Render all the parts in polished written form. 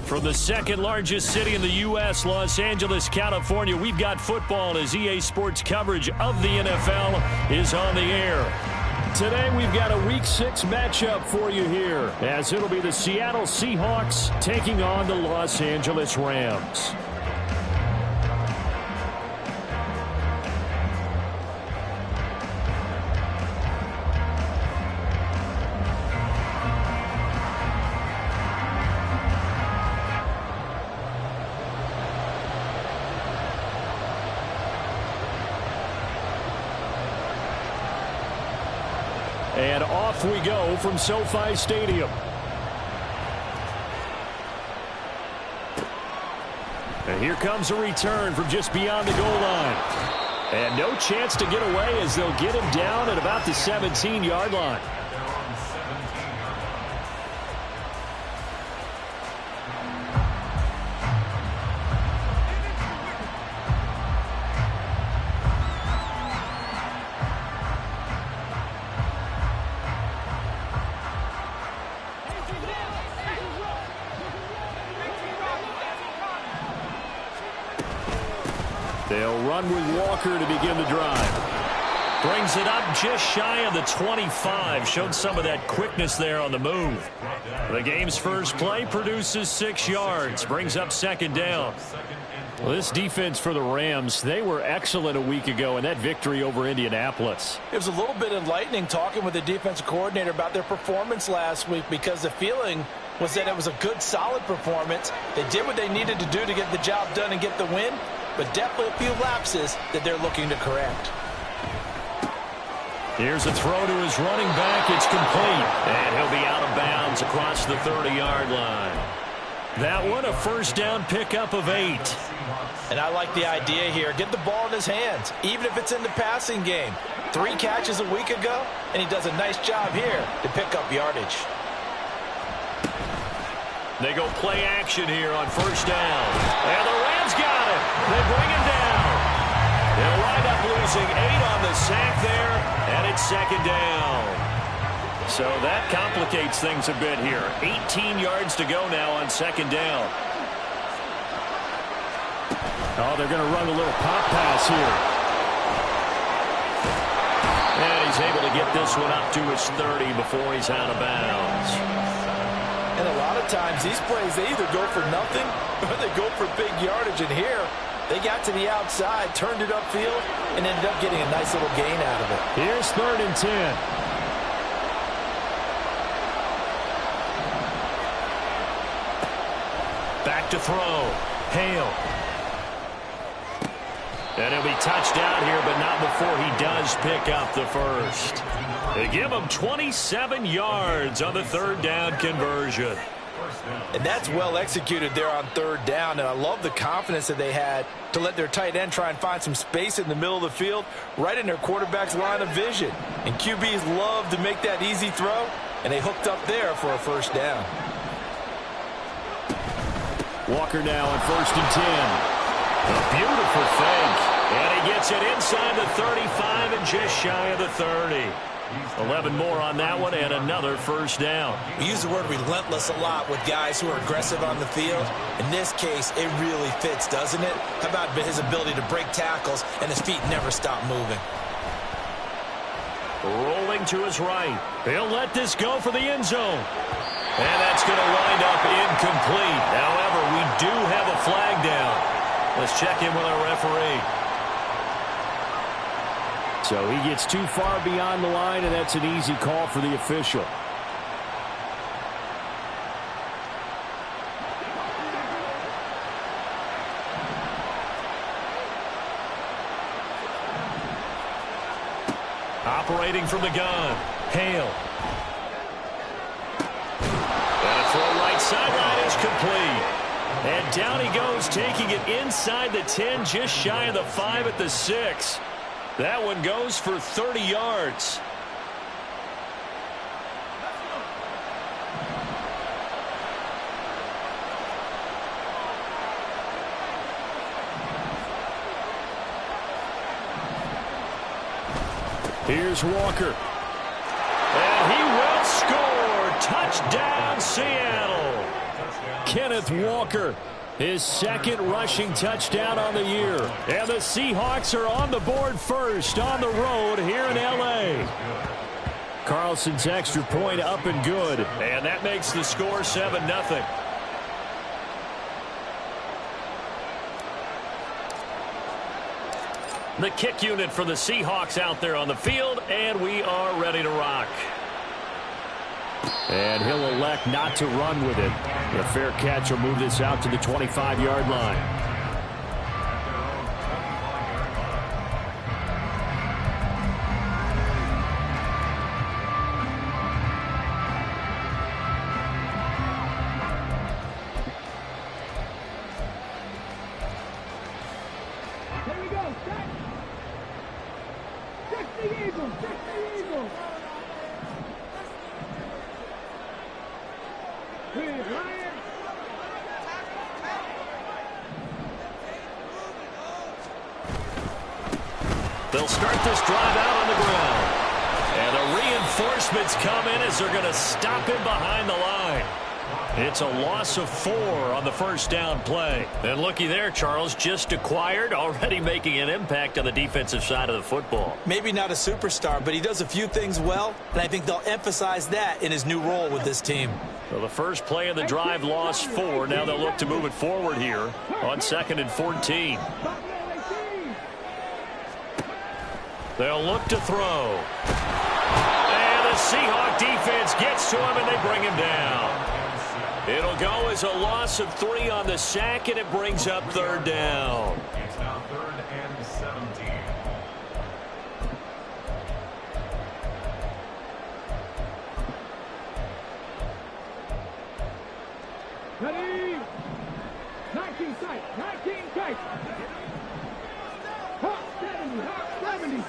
From the second largest city in the U.S., Los Angeles, California, we've got football as EA Sports coverage of the NFL is on the air. Today we've got a Week 6 matchup for you here, as it'll be the Seattle Seahawks taking on the Los Angeles Rams. And off we go from SoFi Stadium. And here comes a return from just beyond the goal line. And no chance to get away as they'll get him down at about the 17-yard line. They'll run with Walker to begin the drive. Brings it up just shy of the 25. Showed some of that quickness there on the move. The game's first play produces 6 yards. Brings up second down. Well, this defense for the Rams, they were excellent a week ago in that victory over Indianapolis. It was a little bit enlightening talking with the defensive coordinator about their performance last week, because the feeling was that it was a good, solid performance. They did what they needed to do to get the job done and get the win, but definitely a few lapses that they're looking to correct. Here's a throw to his running back. It's complete. And he'll be out of bounds across the 30-yard line. That one, a first down pickup of 8. And I like the idea here. Get the ball in his hands, even if it's in the passing game. 3 catches a week ago, and he does a nice job here to pick up yardage. They go play action here on first down. And the Rams got it. They bring him down. They'll wind up losing 8 on the sack there, and it's second down. So that complicates things a bit here. 18 yards to go now on second down. Oh, they're going to run a little pop pass here. And he's able to get this one up to his 30 before he's out of bounds. And a lot of times these plays, they either go for nothing or they go for big yardage. And here, they got to the outside, turned it upfield, and ended up getting a nice little gain out of it. Here's 3rd and 10. Back to throw. Hale. And he'll be touched down here, but not before he does pick up the first. They give him 27 yards on the 3rd down conversion. And that's well executed there on 3rd down. And I love the confidence that they had to let their tight end try and find some space in the middle of the field, right in their quarterback's line of vision. And QBs love to make that easy throw, and they hooked up there for a first down. Walker now on 1st and 10. A beautiful fake. And he gets it inside the 35 and just shy of the 30. 11 more on that one and another first down. We use the word relentless a lot with guys who are aggressive on the field. In this case, it really fits, doesn't it? How about his ability to break tackles and his feet never stop moving? Rolling to his right. He'll let this go for the end zone. And that's going to wind up incomplete. However, we do have a flag down. Let's check in with our referee. So he gets too far beyond the line, and that's an easy call for the official. Operating from the gun, Hale. And a throw right sideline is complete. And down he goes, taking it inside the 10, just shy of the 5 at the 6. That one goes for 30 yards. Here's Walker. And he will score. Touchdown, Seattle. Kenneth Walker, his second rushing touchdown on the year. And the Seahawks are on the board first on the road here in L.A. Carlson's extra point up and good. And that makes the score 7-0. The kick unit for the Seahawks out there on the field, and we are ready to rock. And he'll elect not to run with it. The fair catch will move this out to the 25-yard line. They'll start this drive out on the ground. And the reinforcements come in as they're going to stop him behind the line. It's a loss of 4 on the first down play. And looky there, Charles, just acquired, already making an impact on the defensive side of the football. Maybe not a superstar, but he does a few things well, and I think they'll emphasize that in his new role with this team. Well, the first play of the drive lost 4. Now they'll look to move it forward here on 2nd and 14. They'll look to throw. And the Seahawk defense gets to him, and they bring him down. It'll go as a loss of 3 on the sack, and it brings up 3rd down. It's now 3rd and 17. Ready? 19 sight. 19 sight. Hawk 70. Hawk 70.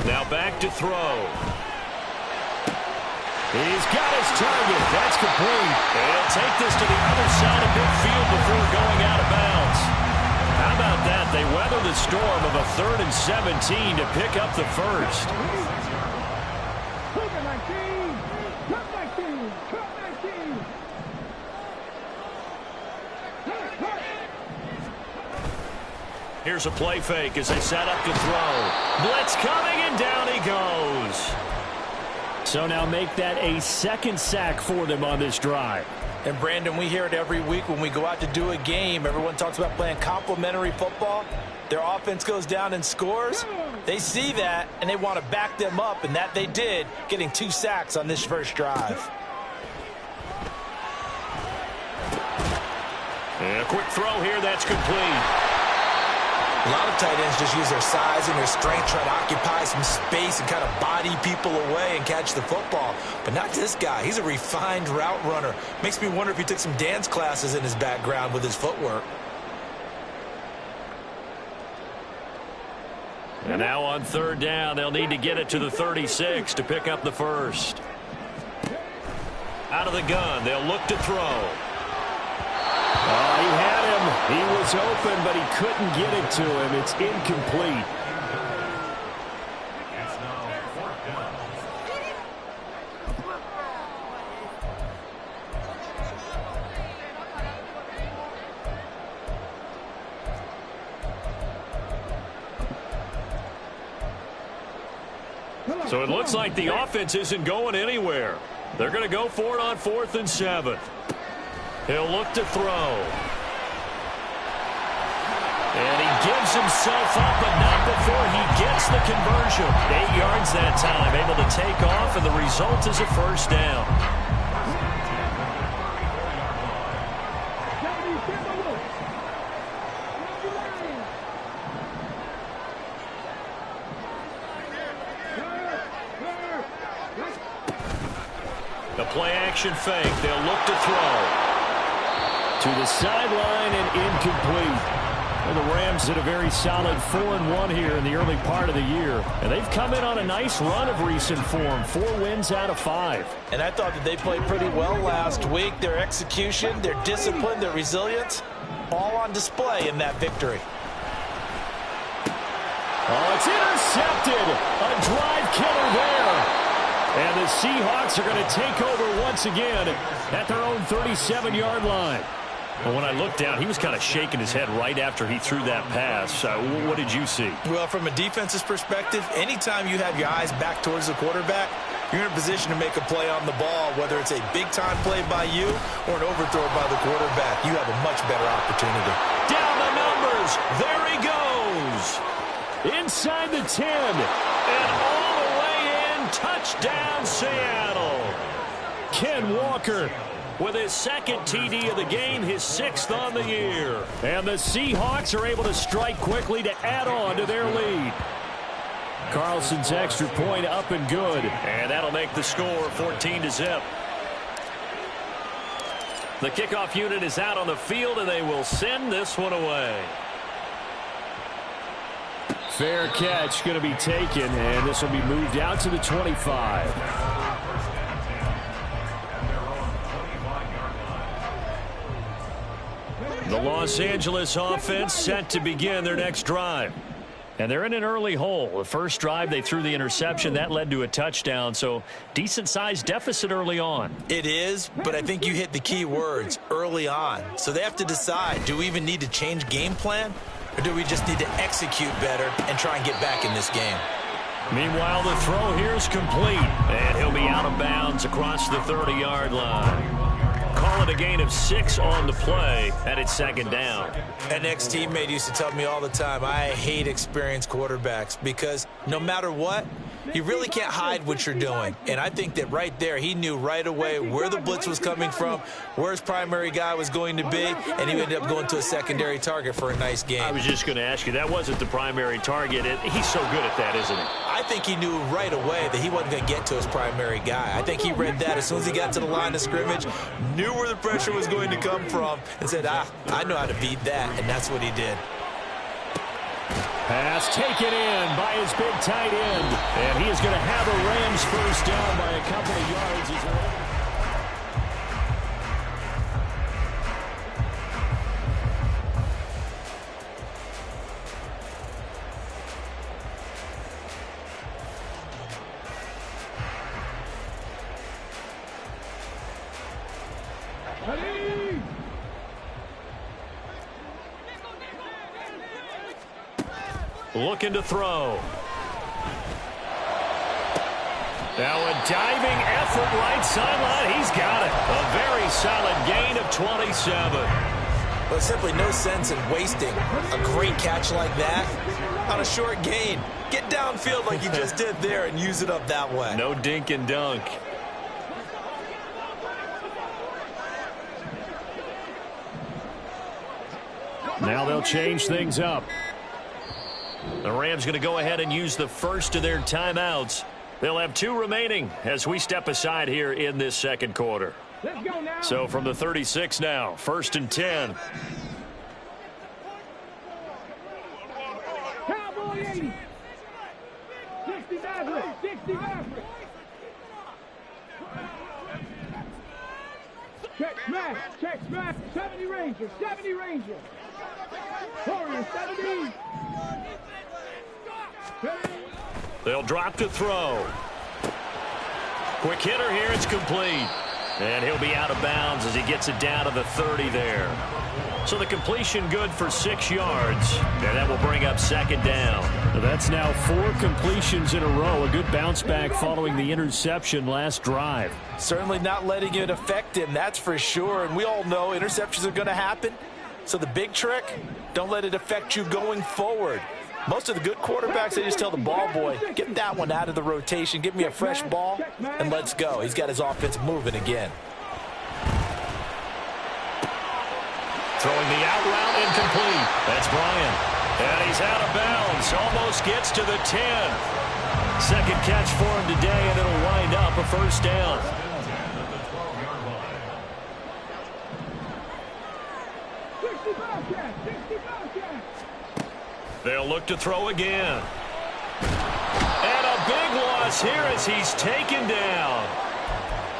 Now back to throw. He's got his target. That's complete. And he'll take this to the other side of midfield before going out of bounds. How about that? They weather the storm of a 3rd and 17 to pick up the first. Here's a play fake as they set up to throw. Blitz coming, and down he goes. So now make that a 2nd sack for them on this drive. And, Brandon, we hear it every week when we go out to do a game. Everyone talks about playing complementary football. Their offense goes down and scores. They see that, and they want to back them up, and that they did, getting 2 sacks on this first drive. And a quick throw here, that's complete. A lot of tight ends just use their size and their strength, try to occupy some space and kind of body people away and catch the football. But not this guy. He's a refined route runner. Makes me wonder if he took some dance classes in his background with his footwork. And now on 3rd down, they'll need to get it to the 36 to pick up the first. Out of the gun, they'll look to throw. Oh, he had him. He was open, but he couldn't get it to him. It's incomplete. It's now 4th down. So it looks like the offense isn't going anywhere. They're going to go for it on 4th and 7. He'll look to throw. And he gives himself up, but not before he gets the conversion. 8 yards that time, able to take off, and the result is a first down. The play-action fake. They'll look to throw. To the sideline and incomplete. Well, the Rams did a very solid 4-1 here in the early part of the year. And they've come in on a nice run of recent form. 4 wins out of 5. And I thought that they played pretty well last week. Their execution, their discipline, their resilience, all on display in that victory. Oh, it's intercepted. A drive killer there. And the Seahawks are going to take over once again at their own 37-yard line. Well, when I looked down, he was kind of shaking his head right after he threw that pass. What did you see? Well, from a defense's perspective, anytime you have your eyes back towards the quarterback, you're in a position to make a play on the ball, whether it's a big-time play by you or an overthrow by the quarterback. You have a much better opportunity. Down the numbers. There he goes. Inside the 10. And all the way in. Touchdown, Seattle. Ken Walker with his second TD of the game, his 6th on the year. And the Seahawks are able to strike quickly to add on to their lead. Carlson's extra point up and good. And that'll make the score 14-0. The kickoff unit is out on the field, and they will send this one away. Fair catch going to be taken, and this will be moved out to the 25. The Los Angeles offense set to begin their next drive. And they're in an early hole. The first drive, they threw the interception. That led to a touchdown, so decent-sized deficit early on. It is, but I think you hit the key words, early on. So they have to decide, do we even need to change game plan, or do we just need to execute better and try and get back in this game? Meanwhile, the throw here is complete, and he'll be out of bounds across the 30-yard line. Call it a gain of 6 on the play, and it's second down. An ex-teammate used to tell me all the time, I hate experienced quarterbacks because no matter what, you really can't hide what you're doing. And I think that right there, he knew right away where the blitz was coming from, where his primary guy was going to be, and he ended up going to a secondary target for a nice game. I was just going to ask you, that wasn't the primary target. He's so good at that, isn't he? I think he knew right away that he wasn't going to get to his primary guy. I think he read that as soon as he got to the line of scrimmage, knew where the pressure was going to come from, and said, I know how to beat that, and that's what he did. Pass taken in by his big tight end. And he is going to have a Rams first down by a couple of yards as well. Looking to throw. Now a diving effort right sideline. He's got it. A very solid gain of 27. But simply no sense in wasting a great catch like that on a short gain. Get downfield like you just did there and use it up that way. No dink and dunk. Now they'll change things up. The Rams going to go ahead and use the first of their timeouts. They'll have 2 remaining as we step aside here in this second quarter. Let's go now. So from the 36 now, 1st and 10. Cowboy 80. 60 Maverick. 60 Maverick. Check smash. Check smash. 70 Rangers. 70 Rangers. Warriors 70. They'll drop to throw. Quick hitter here. It's complete. And he'll be out of bounds as he gets it down to the 30 there. So the completion good for 6 yards. And that will bring up second down. That's now 4 completions in a row. A good bounce back following the interception last drive. Certainly not letting it affect him, that's for sure. And we all know interceptions are going to happen. So the big trick, don't let it affect you going forward. Most of the good quarterbacks, they just tell the ball boy, get that one out of the rotation, give me a fresh ball, and let's go. He's got his offense moving again. Throwing the out route incomplete. That's Bryant. And he's out of bounds. Almost gets to the 10. Second catch for him today, and it'll wind up a first down. They'll look to throw again. And a big loss here as he's taken down.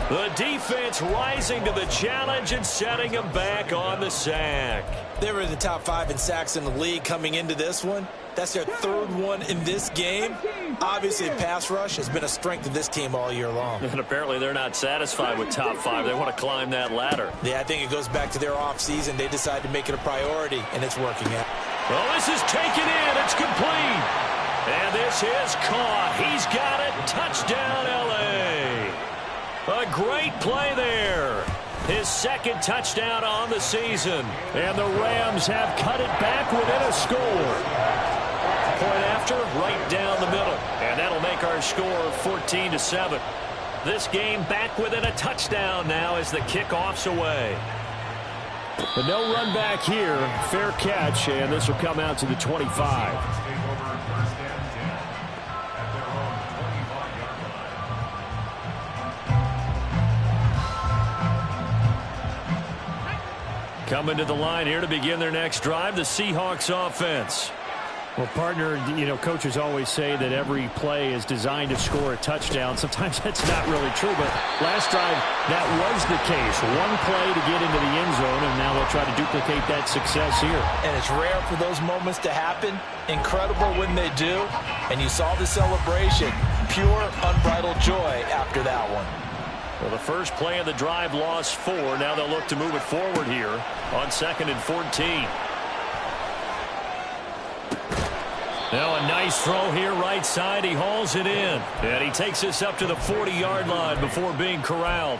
The defense rising to the challenge and setting him back on the sack. They were in the top 5 in sacks in the league coming into this one. That's their 3rd one in this game. Obviously, pass rush has been a strength of this team all year long. And apparently they're not satisfied with top 5. They want to climb that ladder. Yeah, I think it goes back to their offseason. They decided to make it a priority, and it's working out. Well, this is taken in. It's complete. And this is caught. He's got it. Touchdown, L.A. A great play there. His 2nd touchdown on the season. And the Rams have cut it back within a score. Point after, right down the middle. And that'll make our score 14-7. This game back within a touchdown now as the kickoff's away. But no run back here. Fair catch, and this will come out to the 25. Coming to the line here to begin their next drive, the Seahawks offense. Well, partner, coaches always say that every play is designed to score a touchdown. Sometimes that's not really true, but last drive, that was the case. One play to get into the end zone, and now they'll try to duplicate that success here. And it's rare for those moments to happen. Incredible when they do. And you saw the celebration. Pure, unbridled joy after that one. Well, the first play of the drive lost 4. Now they'll look to move it forward here on 2nd and 14. Now a nice throw here right side. He hauls it in. And he takes us up to the 40-yard line before being corralled.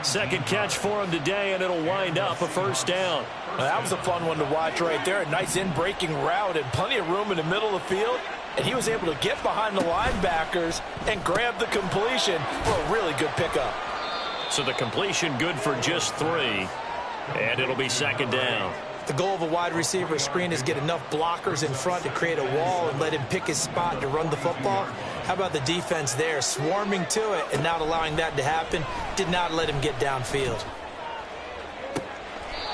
2nd catch for him today, and it'll wind up a first down. Well, that was a fun one to watch right there. A nice in-breaking route and plenty of room in the middle of the field. And he was able to get behind the linebackers and grab the completion for a really good pickup. So the completion good for just 3. And it'll be 2nd down. The goal of a wide receiver screen is get enough blockers in front to create a wall and let him pick his spot to run the football. How about the defense there, swarming to it and not allowing that to happen? Did not let him get downfield.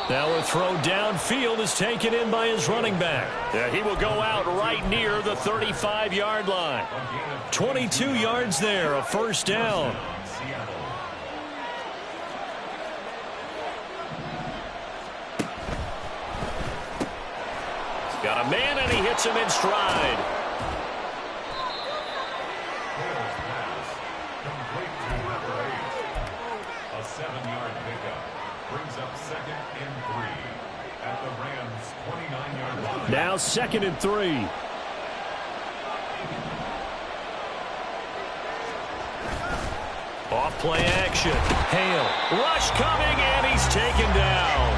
Now a throw downfield is taken in by his running back. Yeah, he will go out right near the 35-yard line. 22 yards there, a first down. Got a man, and he hits him in stride. A 7-yard pickup brings up 2nd and 3 at the Rams' 29-yard line. Now 2nd and 3. Off play action. Hale. Rush coming, and he's taken down.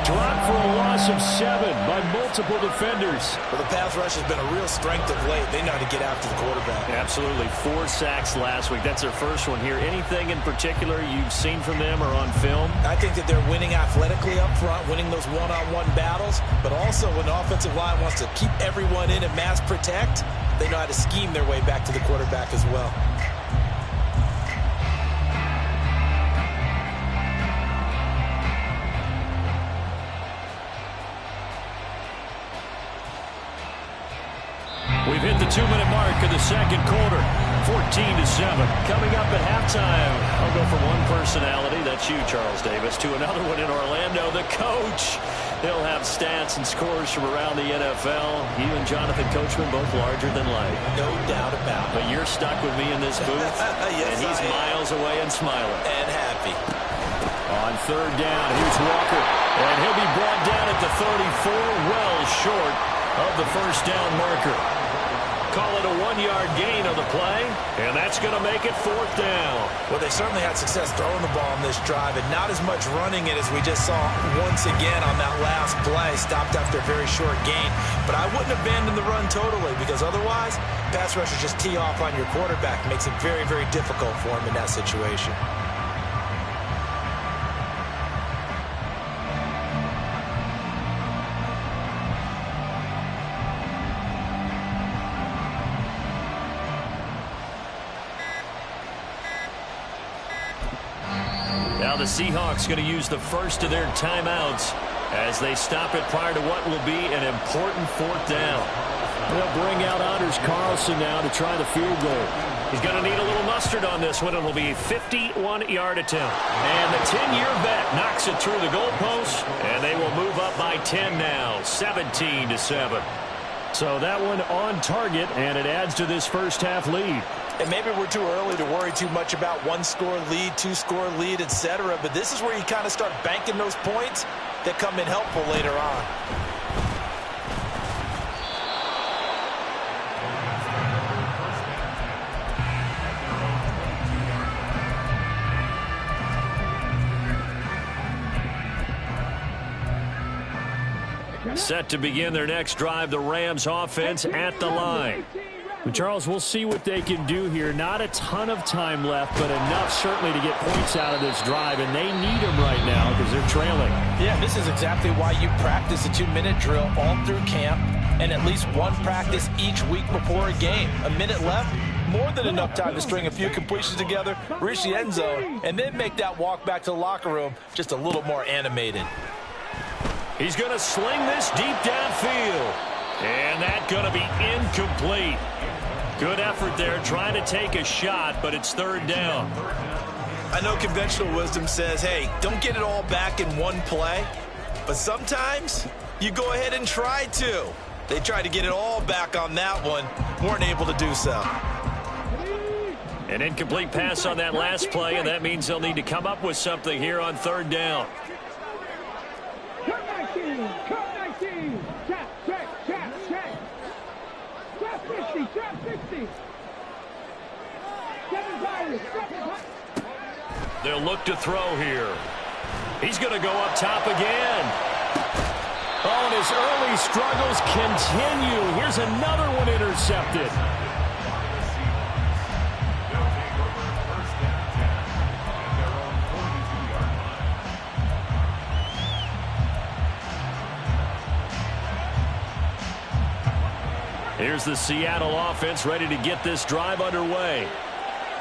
Dropped for a loss of 7 by multiple defenders. Well, the pass rush has been a real strength of late. They know how to get after the quarterback. Absolutely. 4 sacks last week. That's their first one here. Anything in particular you've seen from them or on film? I think that they're winning athletically up front, winning those one-on-one battles, but also when the offensive line wants to keep everyone in and mass protect, they know how to scheme their way back to the quarterback as well. We've hit the 2-minute mark of the second quarter. 14-7. Coming up at halftime, I'll go from one personality, that's you, Charles Davis, to another one in Orlando, the coach. He'll have stats and scores from around the NFL. You and Jonathan Coachman both larger than life. No doubt about it. But you're stuck with me in this booth, yes, and he's miles away and smiling. And happy. On 3rd down, here's Walker. And he'll be brought down at the 34, well short of the first down marker. Call it a 1-yard gain on the play, and that's going to make it 4th down. Well, they certainly had success throwing the ball on this drive, and not as much running it as we just saw once again on that last play. Stopped after a very short gain. But I wouldn't abandon the run totally, because otherwise, pass rushers just tee off on your quarterback. Makes it very, very difficult for him in that situation. Now the Seahawks going to use the first of their timeouts as they stop it prior to what will be an important 4th down. They'll bring out Anders Carlson now to try the field goal. He's going to need a little mustard on this one. It'll be a 51-yard attempt. And the 10-year vet knocks it through the goalpost, and they will move up by 10 now, 17-7. So that one on target, and it adds to this first-half lead. And maybe we're too early to worry too much about one-score lead, two-score lead, etc. But this is where you kind of start banking those points that come in helpful later on. Set to begin their next drive, the Rams offense at the line. And Charles, we'll see what they can do here. Not a ton of time left, but enough certainly to get points out of this drive, and they need them right now because they're trailing. Yeah, this is exactly why you practice a 2-minute drill all through camp and at least one practice each week before a game. A minute left, more than enough time to string a few completions together, reach the end zone, and then make that walk back to the locker room just a little more animated. He's going to sling this deep downfield. And that's going to be incomplete. Good effort there trying to take a shot, but it's third down. I know conventional wisdom says, hey, don't get it all back in one play. But sometimes you go ahead and try to. They tried to get it all back on that one. Weren't able to do so. An incomplete pass on that last play, and that means they'll need to come up with something here on third down. They'll look to throw here. He's going to go up top again. Oh, and his early struggles continue. Here's another one intercepted. Here's the Seattle offense ready to get this drive underway.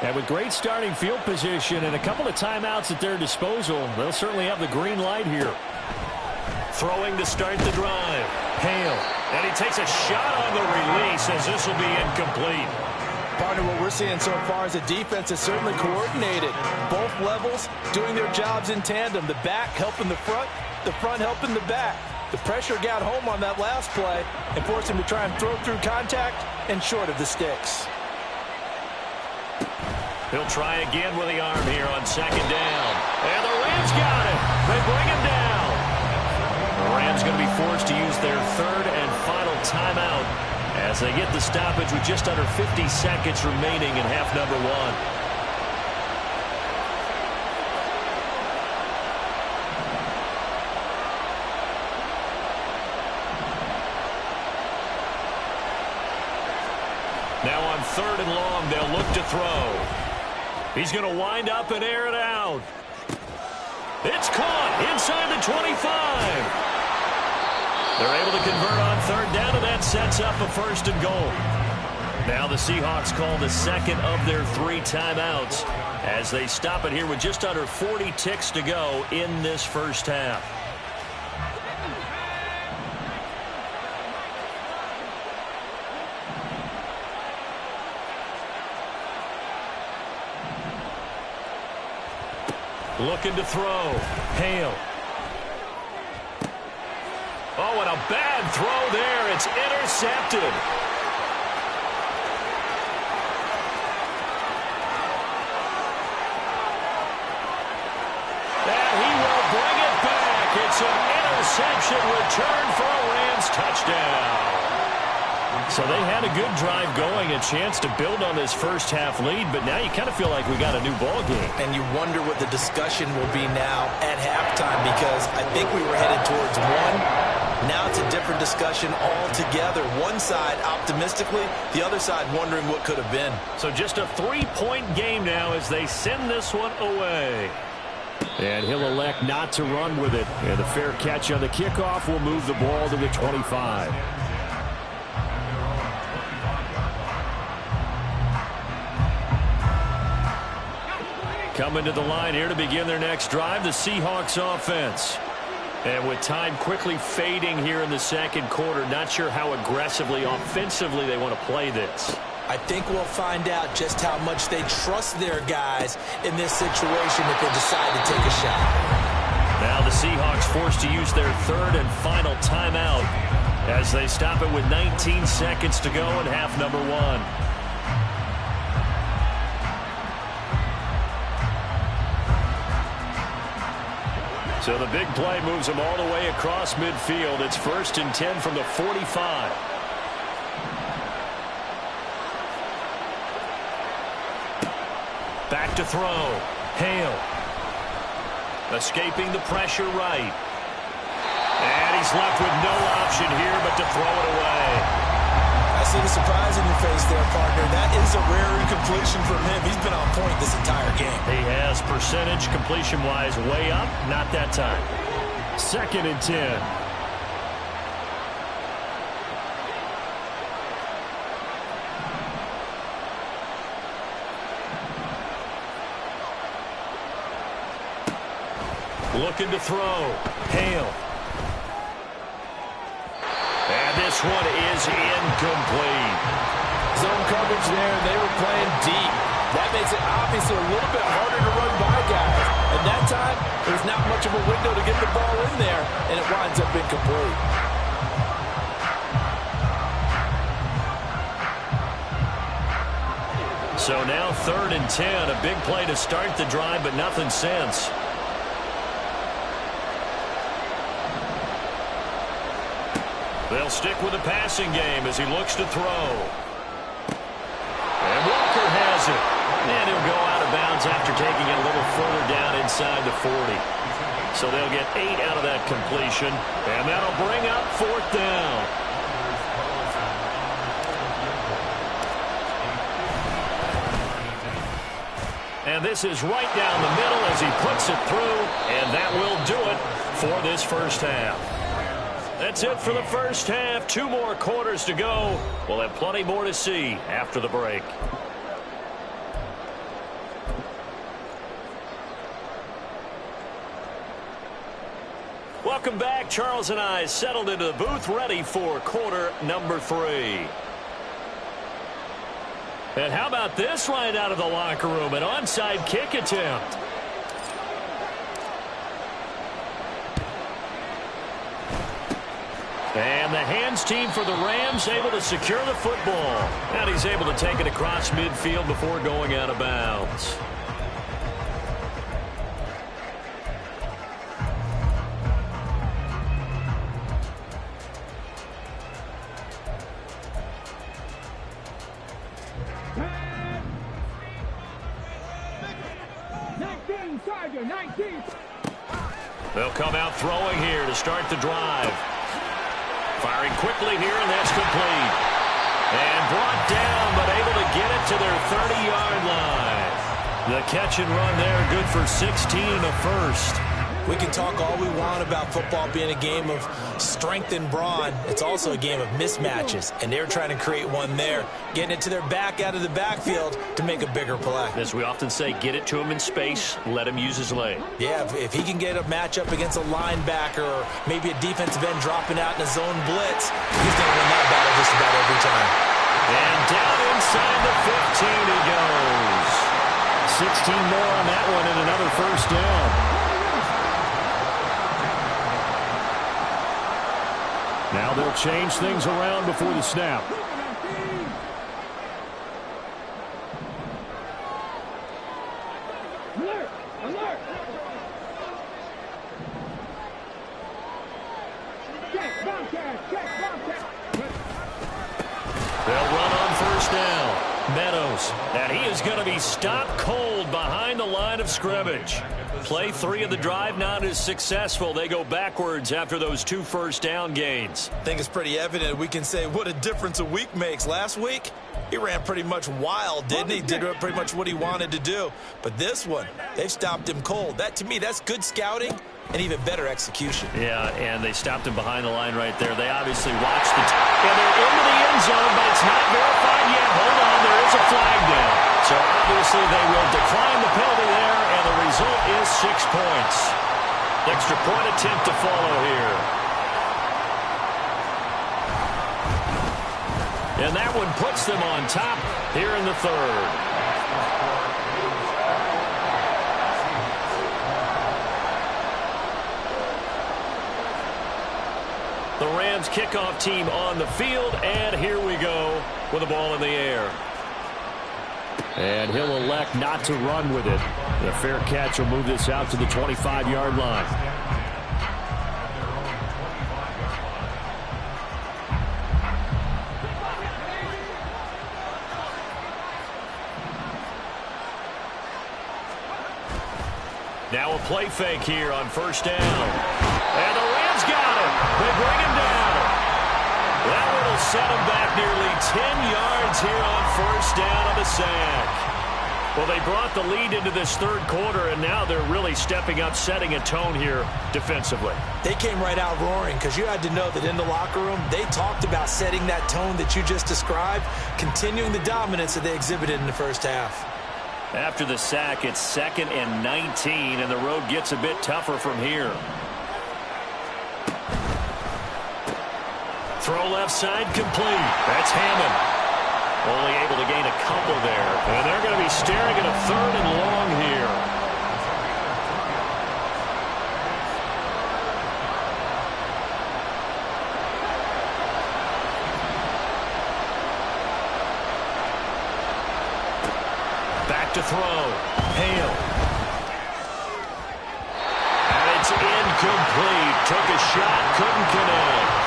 And with great starting field position and a couple of timeouts at their disposal, they'll certainly have the green light here. Throwing to start the drive. Hale. And he takes a shot on the release as this will be incomplete. Partner, what we're seeing so far is the defense is certainly coordinated. Both levels doing their jobs in tandem. The back helping the front helping the back. The pressure got home on that last play and forced him to try and throw through contact and short of the sticks. He'll try again with the arm here on second down. And the Rams got it. They bring him down. The Rams going to be forced to use their third and final timeout as they get the stoppage with just under 50 seconds remaining in half number one. Now on third and long, they'll look to throw. He's going to wind up and air it out. It's caught inside the 25. They're able to convert on third down, and that sets up a first and goal. Now the Seahawks call the second of their 3 timeouts as they stop it here with just under 40 ticks to go in this first half. Looking to throw. Hale. Oh, and a bad throw there. It's intercepted. And he will bring it back. It's an interception return for a Rams touchdown. So they had a good drive going, a chance to build on this first half lead, but now you kind of feel like we got a new ball game. And you wonder what the discussion will be now at halftime, because I think we were headed towards one. Now it's a different discussion altogether. One side optimistically, the other side wondering what could have been. So just a 3-point game now as they send this one away. And he'll elect not to run with it. And the fair catch on the kickoff will move the ball to the 25. Coming to the line here to begin their next drive, the Seahawks offense. And with time quickly fading here in the second quarter, not sure how aggressively, offensively they want to play this. I think we'll find out just how much they trust their guys in this situation if they decide to take a shot. Now the Seahawks forced to use their third and final timeout as they stop it with 19 seconds to go in half number one. So the big play moves them all the way across midfield. It's 1st and 10 from the 45. Back to throw. Hale. Escaping the pressure right. And he's left with no option here but to throw it away. I see the surprise in your face there, partner. That is a rare incompletion from him. He's been on point this entire game. He has percentage completion-wise way up. Not that time. 2nd and 10. Looking to throw. Hale. And this one is incomplete. Zone coverage there, and they were playing deep. That makes it obviously a little bit harder to run by guys. At that time, there's not much of a window to get the ball in there, and it winds up incomplete. So now 3rd and 10. A big play to start the drive, but nothing since. They'll stick with the passing game as he looks to throw. And Walker has it. And he'll go out of bounds after taking it a little further down inside the 40. So they'll get 8 out of that completion. And that'll bring up 4th down. And this is right down the middle as he puts it through. And that will do it for this first half. That's it for the first half. 2 more quarters to go. We'll have plenty more to see after the break. Welcome back. Charles and I settled into the booth ready for quarter number 3. And how about this right out of the locker room? An onside kick attempt. And the hands team for the Rams able to secure the football. And he's able to take it across midfield before going out of bounds. They'll come out throwing here to start the drive. Firing quickly here, and that's complete. And brought down, but able to get it to their 30-yard line. The catch and run there, good for 16 and a first. We can talk all we want about football being a game of strength and brawn. It's also a game of mismatches, and they're trying to create one there, getting it to their back out of the backfield to make a bigger play. As we often say, get it to him in space, let him use his leg. Yeah, if he can get a matchup against a linebacker or maybe a defensive end dropping out in a zone blitz, he's going to win that battle just about every time. And down inside the 15 he goes. 16 more on that one and another first down. Now they'll change things around before the snap. Alert! Alert! Check, Bobcat! Check, Bobcat! They'll run on first down. Meadows, and he is going to be stopped cold behind the line of scrimmage. Play 3 of the drive not as successful. They go backwards after those 2 first down gains. I think it's pretty evident we can say what a difference a week makes. Last week, he ran pretty much wild, didn't he? Did pretty much what he wanted to do. But this one, they've stopped him cold. That, to me, that's good scouting and even better execution. Yeah, and they stopped him behind the line right there. They obviously watched it. And they're into the end zone, but it's not verified yet. Hold on, there is a flag down. So obviously they will decline the penalty there, and the result is 6 points. Extra point attempt to follow here. And that one puts them on top here in the third. The Rams kickoff team on the field, and here we go with the ball in the air. And he'll elect not to run with it. The fair catch will move this out to the 25-yard line. Now a play fake here on first down. And the Rams got him. They bring him down. That one will set him back nearly 10 yards here on first down on the sack. Well, they brought the lead into this third quarter, and now they're really stepping up, setting a tone here defensively. They came right out roaring because you had to know that in the locker room, they talked about setting that tone that you just described, continuing the dominance that they exhibited in the first half. After the sack, it's 2nd and 19, and the road gets a bit tougher from here. Throw left side complete. That's Hammond. Only able to gain a couple there. And they're going to be staring at a 3rd and long here. Back to throw. Hale. And it's incomplete. Took a shot, couldn't connect.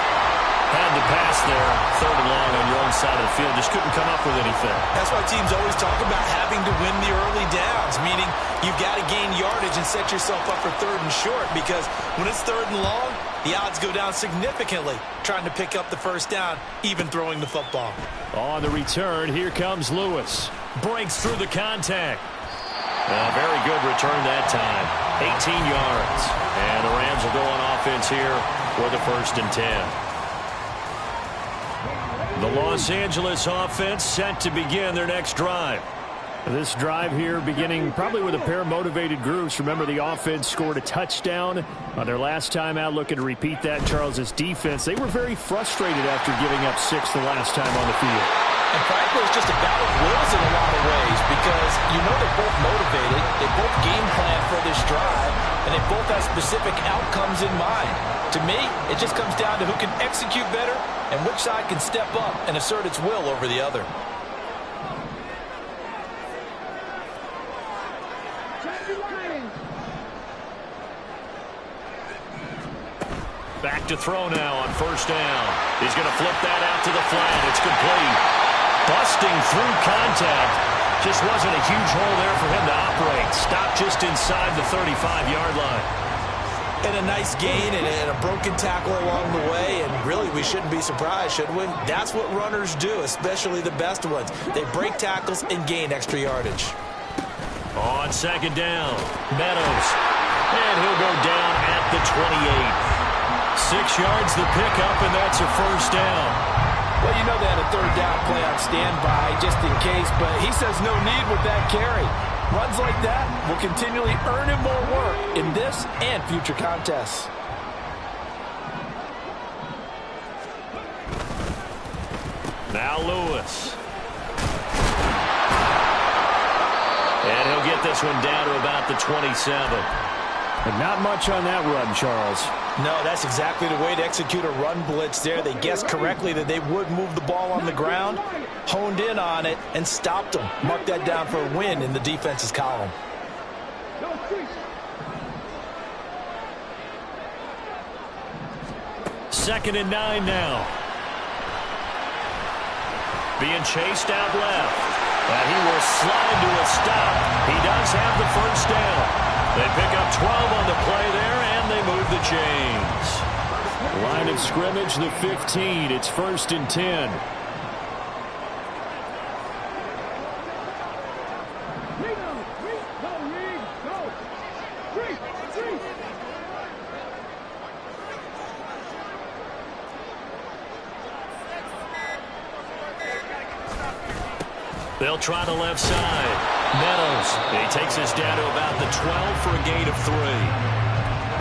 Had the pass there, 3rd and long on your own side of the field. Just couldn't come up with anything. That's why teams always talk about having to win the early downs, meaning you've got to gain yardage and set yourself up for 3rd and short, because when it's 3rd and long, the odds go down significantly trying to pick up the first down, even throwing the football. On the return, here comes Lewis. Breaks through the contact. Very good return that time. 18 yards. And the Rams will go on offense here for the 1st and 10. The Los Angeles offense set to begin their next drive. This drive here beginning probably with a pair of motivated groups. Remember, the offense scored a touchdown on their last time out, looking to repeat that. Charles's defense, they were very frustrated after giving up 6 the last time on the field. And frankly, it's just a battle of wills in a lot of ways, because you know they're both motivated, they both game plan for this drive, and they both have specific outcomes in mind. To me, it just comes down to who can execute better and which side can step up and assert its will over the other. Back to throw now on first down. He's going to flip that out to the flat. It's complete. Busting through contact. Just wasn't a huge hole there for him to operate. Stopped just inside the 35-yard line. And a nice gain and a broken tackle along the way, and really we shouldn't be surprised, should we? That's what runners do, especially the best ones. They break tackles and gain extra yardage. On second down, Meadows. And he'll go down at the 28. 6 yards the pickup, and that's a first down. Well, you know they had a 3rd down play on standby just in case, but he says no need with that carry. Runs like that will continually earn him more work in this and future contests. Now Lewis. And he'll get this one down to about the 27. But not much on that run, Charles. No, that's exactly the way to execute a run blitz there. They guessed correctly that they would move the ball on the ground, honed in on it, and stopped them. Mark that down for a win in the defense's column. 2nd and 9 now. Being chased out left. And he will slide to a stop. He does have the first down. They pick up 12 on the play there, and they move the chains. Line of scrimmage, the 15. It's 1st and 10. They'll try the left side. Meadows. He takes us down to about the 12 for a gain of 3.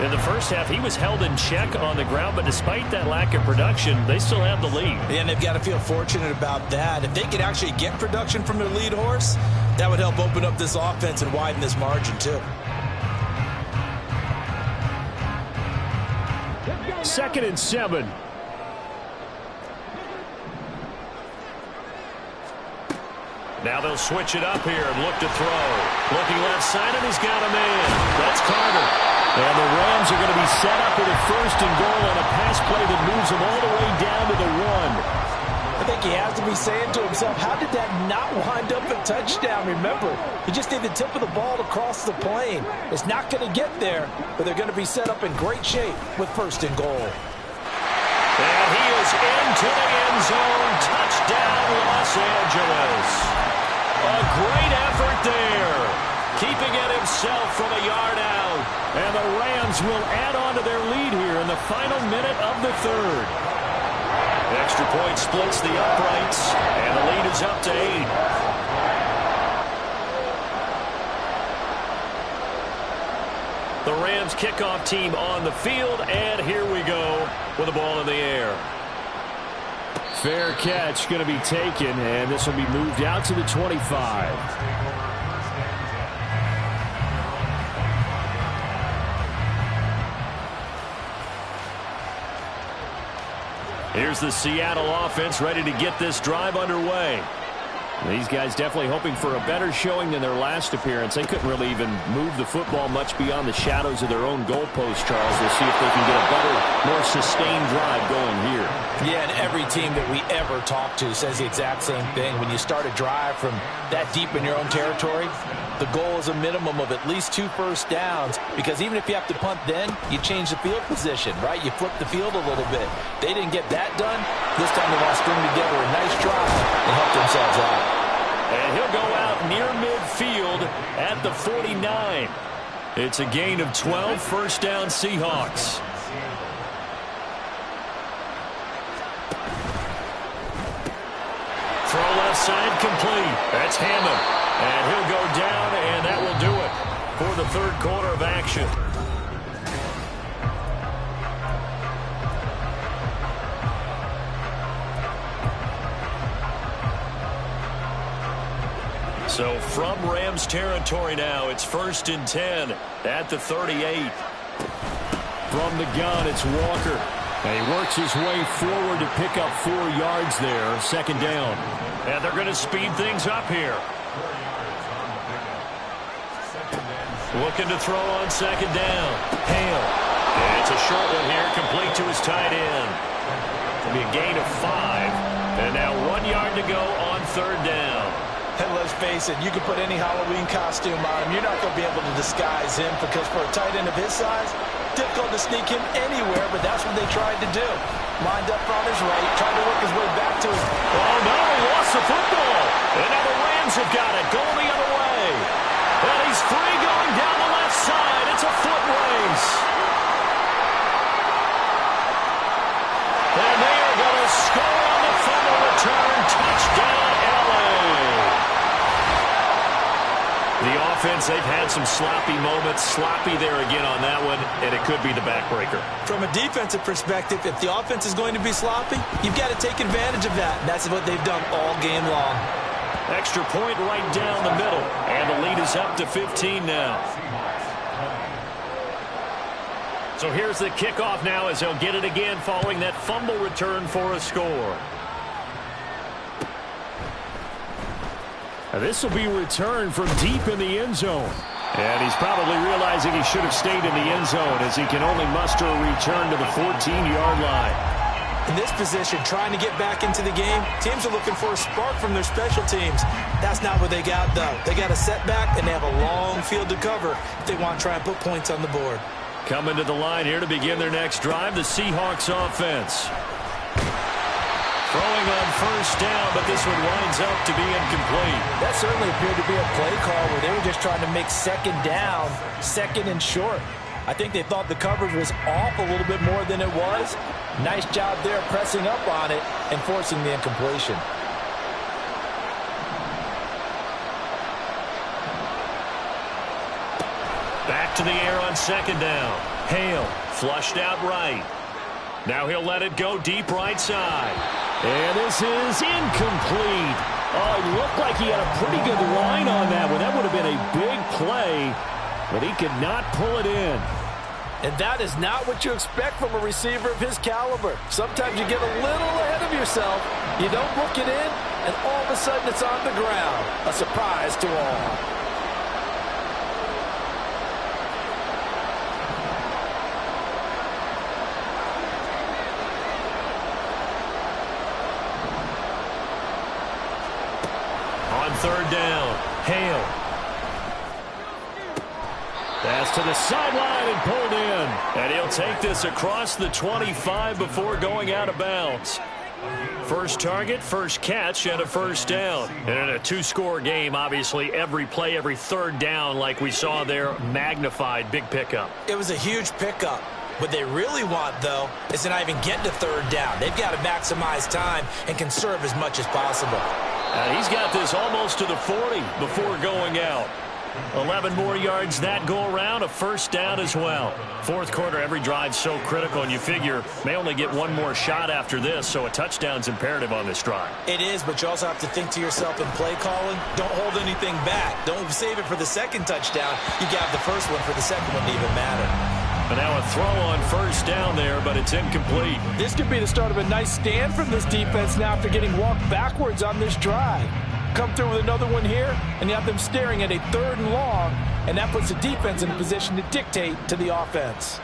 In the first half, he was held in check on the ground, but despite that lack of production, they still have the lead. And they've got to feel fortunate about that. If they could actually get production from their lead horse, that would help open up this offense and widen this margin, too. 2nd and 7. Now they'll switch it up here and look to throw. Looking left side, and he's got a man. That's Carter. And the Rams are going to be set up with a 1st and goal on a pass play that moves them all the way down to the 1. I think he has to be saying to himself, how did that not wind up a touchdown? Remember, he just did the tip of the ball to cross the plane. It's not going to get there, but they're going to be set up in great shape with 1st and goal. And he is into the end zone. Touchdown, Los Angeles. A great effort there. Keeping it himself from a yard out. And the Rams will add on to their lead here in the final minute of the 3rd. Extra point splits the uprights, and the lead is up to 8. The Rams kickoff team on the field, and here we go with the ball in the air. Fair catch going to be taken, and this will be moved out to the 25. Here's the Seattle offense ready to get this drive underway. These guys definitely hoping for a better showing than their last appearance. They couldn't really even move the football much beyond the shadows of their own goalpost, Charles. We'll see if they can get a better, more sustained drive going here. Yeah, and every team that we ever talk to says the exact same thing. When you start a drive from that deep in your own territory, the goal is a minimum of at least 2 first downs, because even if you have to punt then, you change the field position, right? You flip the field a little bit. They didn't get that done. This time they want to string together a nice drive and help themselves out. And he'll go out near midfield at the 49. It's a gain of 12, 1st down Seahawks. Throw left side complete. That's Hammond. And he'll go down, and that will do it for the 3rd quarter of action. So from Rams territory now, it's 1st and 10 at the 38. From the gun, it's Walker. And he works his way forward to pick up 4 yards there. 2nd down. And they're going to speed things up here. Looking to throw on 2nd down. Hale. And it's a short one here, complete to his tight end. It'll be a gain of 5. And now 1 yard to go on 3rd down. And let's face it, you can put any Halloween costume on him. You're not going to be able to disguise him, because for a tight end of his size, difficult to sneak him anywhere, but that's what they tried to do. Lined up on his right, trying to work his way back to his... Oh, no, he lost the football. And now the Rams have got it, going the other way. And he's free going down the left side. It's a foot race. And they are going to score on the fumble return. Touchdown, LA. The offense, they've had some sloppy moments. Sloppy there again on that one, and it could be the backbreaker. From a defensive perspective, if the offense is going to be sloppy, you've got to take advantage of that. And that's what they've done all game long. Extra point right down the middle, and the lead is up to 15 now. So here's the kickoff now as they'll get it again following that fumble return for a score. This will be returned from deep in the end zone. And he's probably realizing he should have stayed in the end zone, as he can only muster a return to the 14-yard line. In this position, trying to get back into the game, teams are looking for a spark from their special teams. That's not what they got, though. They got a setback, and they have a long field to cover if they want to try and put points on the board. Coming to the line here to begin their next drive, the Seahawks offense. Throwing on 1st down, but this one winds up to be incomplete. That certainly appeared to be a play call where they were just trying to make 2nd down, 2nd and short. I think they thought the coverage was off a little bit more than it was. Nice job there pressing up on it and forcing the incompletion. Back to the air on second down. Hale flushed out right. Now he'll let it go deep right side. And this is incomplete. Oh, it looked like he had a pretty good line on that one. That would have been a big play, but he could not pull it in. And that is not what you expect from a receiver of his caliber. Sometimes you get a little ahead of yourself. You don't book it in, and all of a sudden it's on the ground. A surprise to all. On third down, Hale. Pass to the sideline and pulled in. And he'll take this across the 25 before going out of bounds. First target, first catch, and a first down. And in a two-score game, obviously, every play, every third down, like we saw there, magnified, big pickup. It was a huge pickup. What they really want, though, is to not even get to third down. They've got to maximize time and conserve as much as possible. He's got this almost to the 40 before going out. 11 more yards that go around, a first down as well. Fourth quarter, every drive so critical, and you figure may only get one more shot after this, so a touchdown's imperative on this drive. It is, but you also have to think to yourself in play calling, don't hold anything back. Don't save it for the second touchdown. You got the first one for the second one to even matter. But now a throw on first down there, but it's incomplete. This could be the start of a nice stand from this defense now after getting walked backwards on this drive. Come through with another one here, and you have them staring at a third and long, and that puts the defense in a position to dictate to the offense.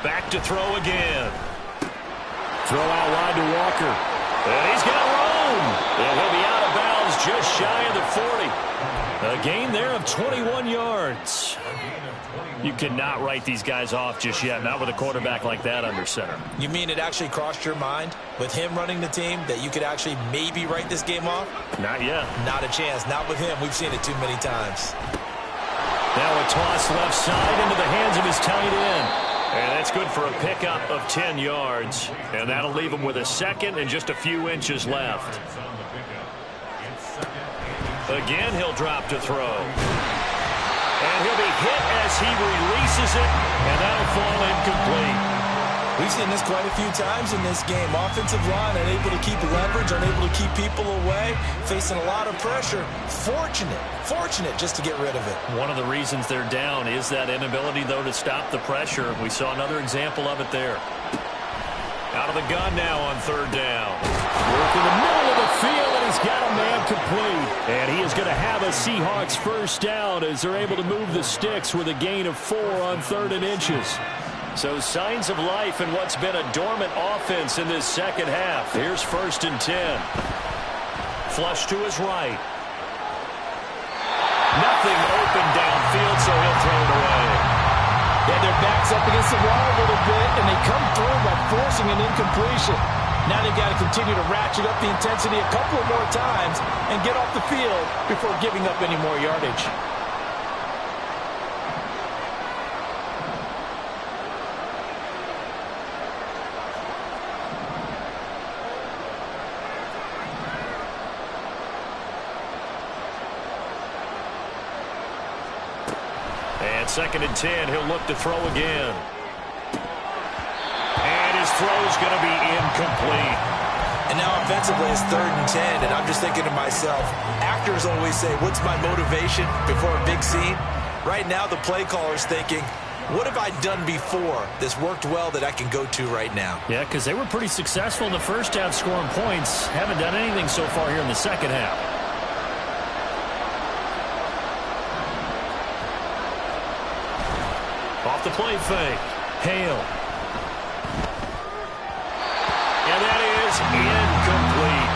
Back to throw again. Throw out wide to Walker. And he's got room. And he'll be out of bounds just shy of the 40. A gain there of 21 yards. You cannot write these guys off just yet, not with a quarterback like that under center. You mean it actually crossed your mind with him running the team that you could actually maybe write this game off? Not yet. Not a chance. Not with him. We've seen it too many times. Now a toss left side into the hands of his tight end. And that's good for a pickup of 10 yards. And that'll leave him with a second and just a few inches left. Again, he'll drop to throw. And he'll be hit as he releases it, and that'll fall incomplete. We've seen this quite a few times in this game. Offensive line unable to keep leverage, unable to keep people away, facing a lot of pressure. Fortunate just to get rid of it. One of the reasons they're down is that inability, though, to stop the pressure. We saw another example of it there. Out of the gun now on third down. Work in the middle of the field, and he's got a man complete. And he is going to have a Seahawks first down as they're able to move the sticks with a gain of 4 on 3rd and inches. So signs of life in what's been a dormant offense in this second half. Here's 1st and 10. Flush to his right. Nothing open downfield, so he'll throw it away. Yeah, their backs up against the wall a little bit, and they come through by forcing an incompletion. Now they've got to continue to ratchet up the intensity a couple of more times and get off the field before giving up any more yardage. And 2nd and 10, he'll look to throw again. And his throw's going to be incomplete. And now offensively it's 3rd and 10, and I'm just thinking to myself, actors always say, what's my motivation before a big scene? Right now the play caller's thinking, what have I done before that's worked well that I can go to right now? Yeah, because they were pretty successful in the first half scoring points. Haven't done anything so far here in the second half. Off the play fake. Hale. And that is incomplete.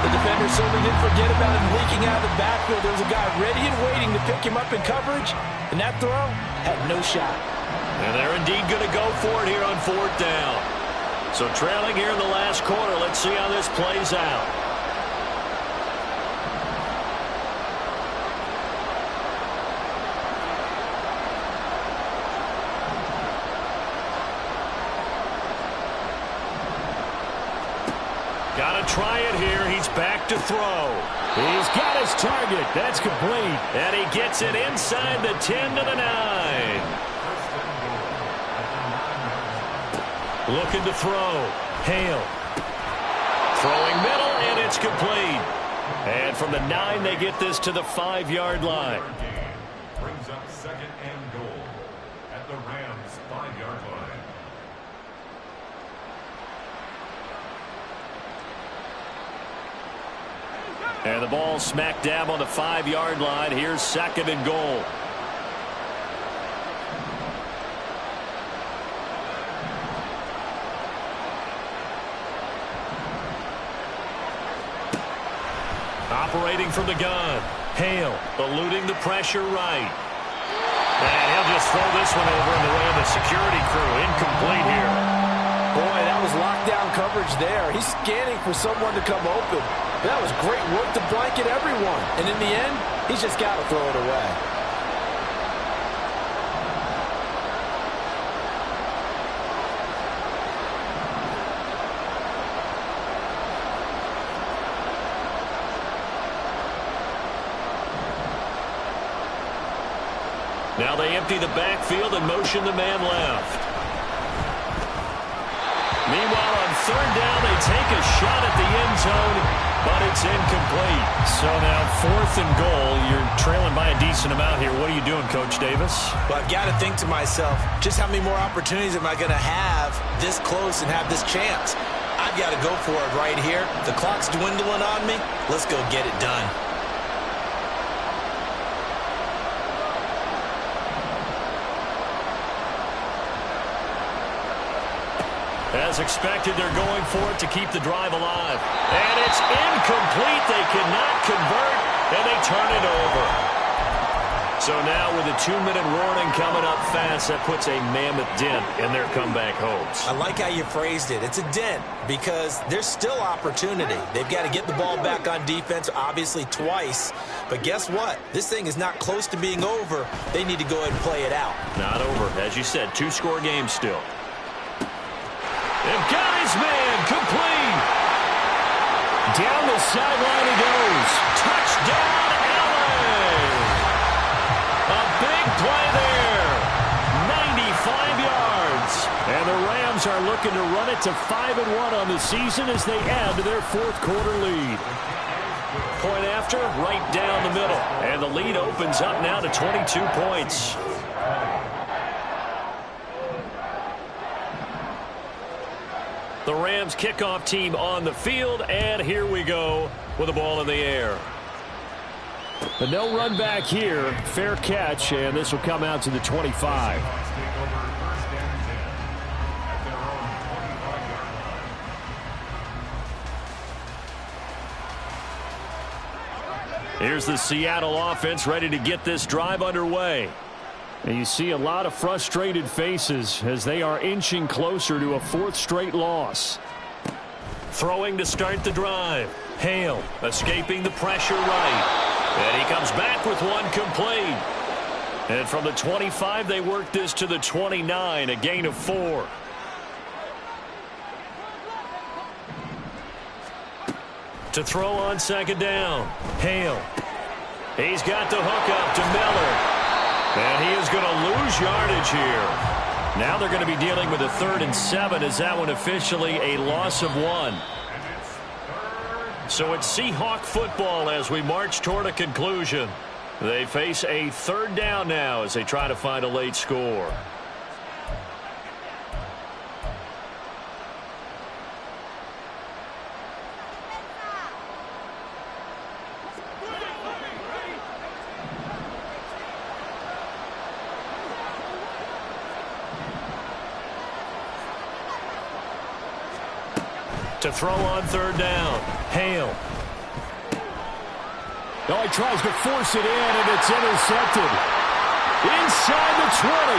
The defender certainly didn't forget about him leaking out of the backfield. There was a guy ready and waiting to pick him up in coverage, and that throw had no shot. And they're indeed going to go for it here on 4th down. So trailing here in the last quarter, let's see how this plays out. Got to try it here. He's back to throw. He's got his target. That's complete. And he gets it inside the 10 to the 9. Looking to throw. Hale. Throwing middle, and it's complete. And from the 9, they get this to the 5-yard line. Brings up second and goal at the Rams' 5-yard line. And the ball smack dab on the 5-yard line. Here's second and goal. Operating from the gun. Hale eluding the pressure right. And he'll just throw this one over in the way of the security crew. Incomplete here. Boy, that was lockdown coverage there. He's scanning for someone to come open. That was great work to blanket everyone. And in the end, he's just got to throw it away. Now they empty the backfield and motion the man left. Meanwhile, on third down, they take a shot at the end zone, but it's incomplete. So now 4th and goal. You're trailing by a decent amount here. What are you doing, Coach Davis? Well, I've got to think to myself, just how many more opportunities am I going to have this close and have this chance? I've got to go for it right here. The clock's dwindling on me. Let's go get it done. As expected, they're going for it to keep the drive alive. And it's incomplete. They cannot convert, and they turn it over. So now with a 2-minute warning coming up fast, that puts a mammoth dent in their comeback hopes. I like how you phrased it. It's a dent because there's still opportunity. They've got to get the ball back on defense, obviously twice. But guess what? This thing is not close to being over. They need to go ahead and play it out. Not over. As you said, 2-score game still. They've got his man, complete. Down the sideline he goes. Touchdown, LA. A big play there. 95 yards. And the Rams are looking to run it to 5-1 on the season as they add to their 4th quarter lead. Point after, right down the middle. And the lead opens up now to 22 points. The Rams kickoff team on the field, and here we go with the ball in the air. But no run back here. Fair catch, and this will come out to the 25. Here's the Seattle offense ready to get this drive underway. And you see a lot of frustrated faces as they are inching closer to a 4th straight loss. Throwing to start the drive. Hale escaping the pressure right. And he comes back with one complete. And from the 25, they work this to the 29, a gain of 4. To throw on second down. Hale. He's got the hook up to Miller. And he is going to lose yardage here. Now they're going to be dealing with a 3rd and 7 as that one officially a loss of 1. So it's Seahawk football as we march toward a conclusion. They face a 3rd down now as they try to find a late score. To throw on 3rd down. Hale. Oh, he tries to force it in, and it's intercepted. Inside the 20.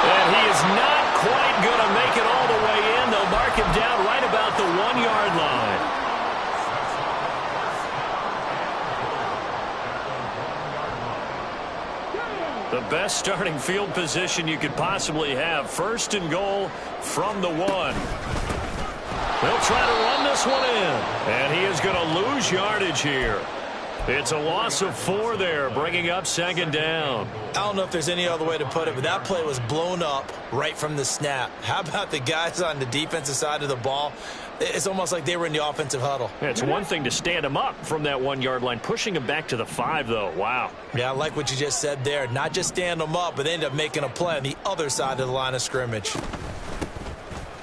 And he is not quite going to make it all the way in. They'll mark him down right about the 1-yard line. The best starting field position you could possibly have. 1st and goal from the 1. They'll try to run this one in. And he is going to lose yardage here. It's a loss of 4 there, bringing up second down. I don't know if there's any other way to put it, but that play was blown up right from the snap. How about the guys on the defensive side of the ball? It's almost like they were in the offensive huddle. It's one thing to stand him up from that 1-yard line. Pushing him back to the 5, though. Wow. Yeah, I like what you just said there. Not just stand them up, but they end up making a play on the other side of the line of scrimmage.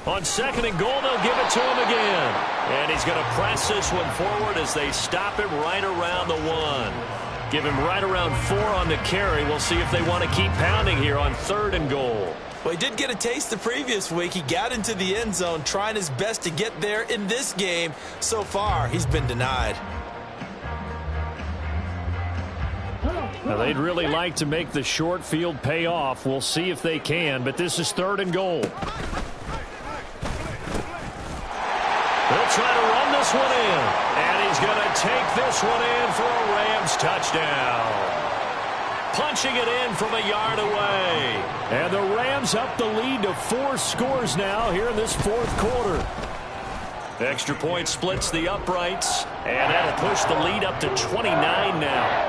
On 2nd and goal, they'll give it to him again. And he's going to press this one forward as they stop him right around the 1. Give him right around 4 on the carry. We'll see if they want to keep pounding here on 3rd and goal. Well, he did get a taste the previous week. He got into the end zone, trying his best to get there in this game. So far, he's been denied. Now, they'd really like to make the short field pay off. We'll see if they can, but this is 3rd and goal. They'll try to run this one in. And he's going to take this one in for a Rams touchdown. Punching it in from a yard away. And the Rams up the lead to 4 scores now here in this 4th quarter. Extra point splits the uprights. And that'll push the lead up to 29 now.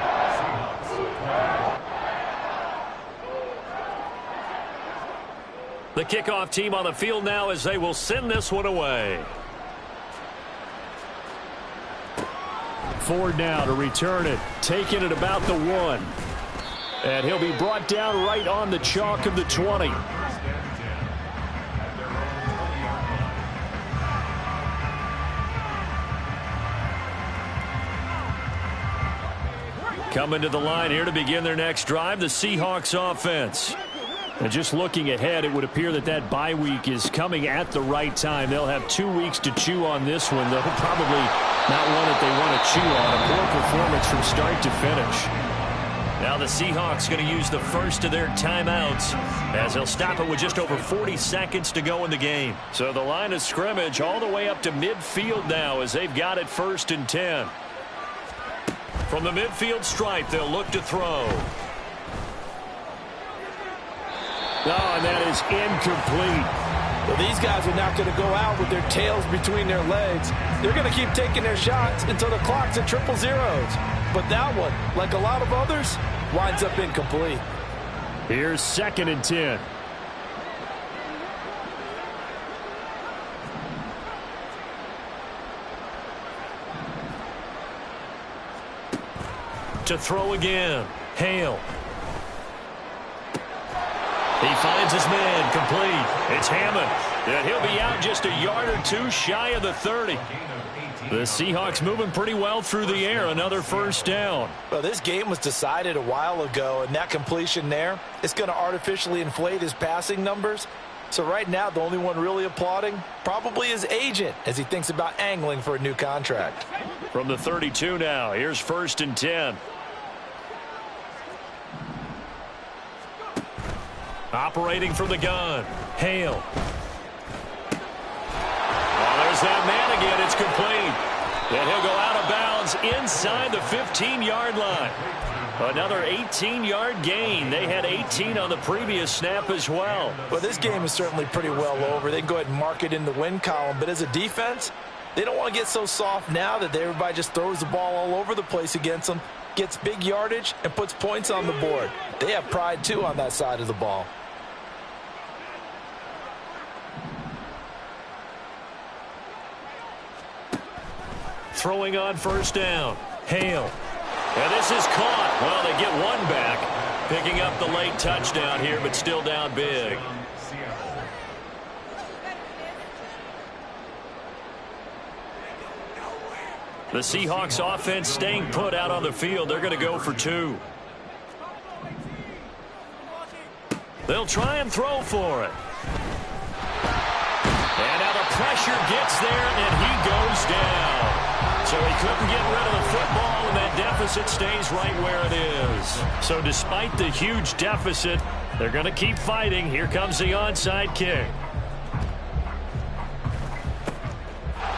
The kickoff team on the field now as they will send this one away. Ford now to return it. Taking it about the 1. And he'll be brought down right on the chalk of the 20. Coming to the line here to begin their next drive, the Seahawks offense. And just looking ahead, it would appear that that bye week is coming at the right time. They'll have 2 weeks to chew on this one. They'll probably not one that they want to chew on. A poor performance from start to finish. Now the Seahawks going to use the first of their timeouts as they'll stop it with just over 40 seconds to go in the game. So the line of scrimmage all the way up to midfield now as they've got it 1st and 10. From the midfield stripe, they'll look to throw. Oh, and that is incomplete. Well, these guys are not going to go out with their tails between their legs. They're going to keep taking their shots until the clock's at 000. But that one, like a lot of others, winds up incomplete. Here's 2nd and 10. To throw again. Hale. He finds his man complete. It's Hammond. And he'll be out just a yard or 2 shy of the 30. The Seahawks moving pretty well through the air. Another 1st down. Well, this game was decided a while ago, and that completion there is going to artificially inflate his passing numbers. So right now, the only one really applauding probably his agent as he thinks about angling for a new contract. From the 32 now, here's 1st and 10. Operating from the gun. Hale. Oh, there's that man again. It's complete. And he'll go out of bounds inside the 15-yard line. Another 18-yard gain. They had 18 on the previous snap as well. Well, this game is certainly pretty well over. They can go ahead and mark it in the win column. But as a defense, they don't want to get so soft now that everybody just throws the ball all over the place against them, gets big yardage, and puts points on the board. They have pride, too, on that side of the ball. Throwing on 1st down. Hale. And this is caught. Well, they get one back. Picking up the late touchdown here, but still down big. The Seahawks offense staying put out on the field. They're going to go for 2. They'll try and throw for it. And now the pressure gets there, and he goes down. So he couldn't get rid of the football, and that deficit stays right where it is. So despite the huge deficit, they're going to keep fighting. Here comes the onside kick.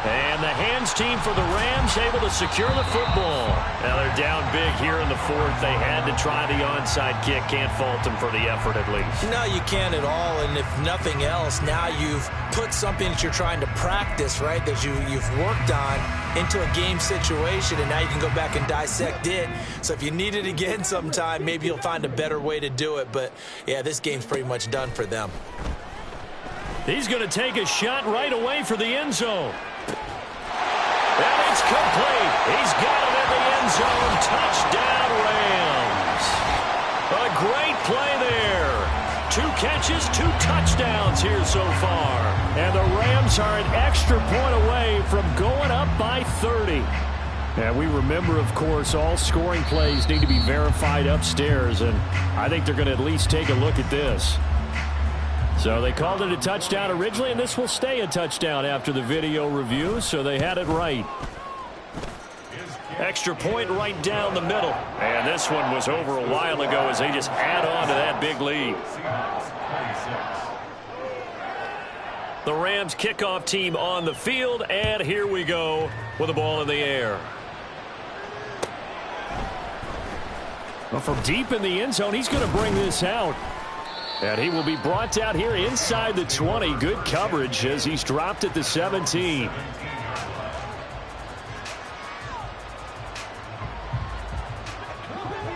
And the hand downs team for the Rams able to secure the football. Now they're down big here in the fourth. They had to try the onside kick. Can't fault them for the effort at least. No, you can't at all. And if nothing else, now you've put something that you're trying to practice, right, that you've worked on into a game situation, and now you can go back and dissect it. So if you need it again sometime, maybe you'll find a better way to do it. But, yeah, this game's pretty much done for them. He's going to take a shot right away for the end zone. And it's complete. He's got it in the end zone. Touchdown, Rams. A great play there. 2 catches, 2 touchdowns here so far. And the Rams are an extra point away from going up by 30. And we remember, of course, all scoring plays need to be verified upstairs. And I think they're going to at least take a look at this. So they called it a touchdown originally, and this will stay a touchdown after the video review, so they had it right. Extra point right down the middle. And this one was over a while ago as they just add on to that big lead. The Rams kickoff team on the field, and here we go with the ball in the air. Well, from deep in the end zone, he's going to bring this out. And he will be brought out here inside the 20. Good coverage as he's dropped at the 17.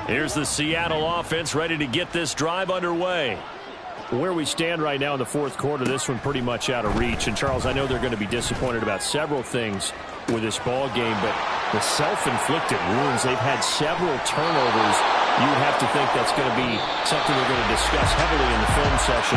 Here's the Seattle offense ready to get this drive underway. Where we stand right now in the fourth quarter, this one pretty much out of reach. And, Charles, I know they're going to be disappointed about several things with this ball game, but the self-inflicted wounds, they've had several turnovers. You have to think that's going to be something they're going to discuss heavily in the film session.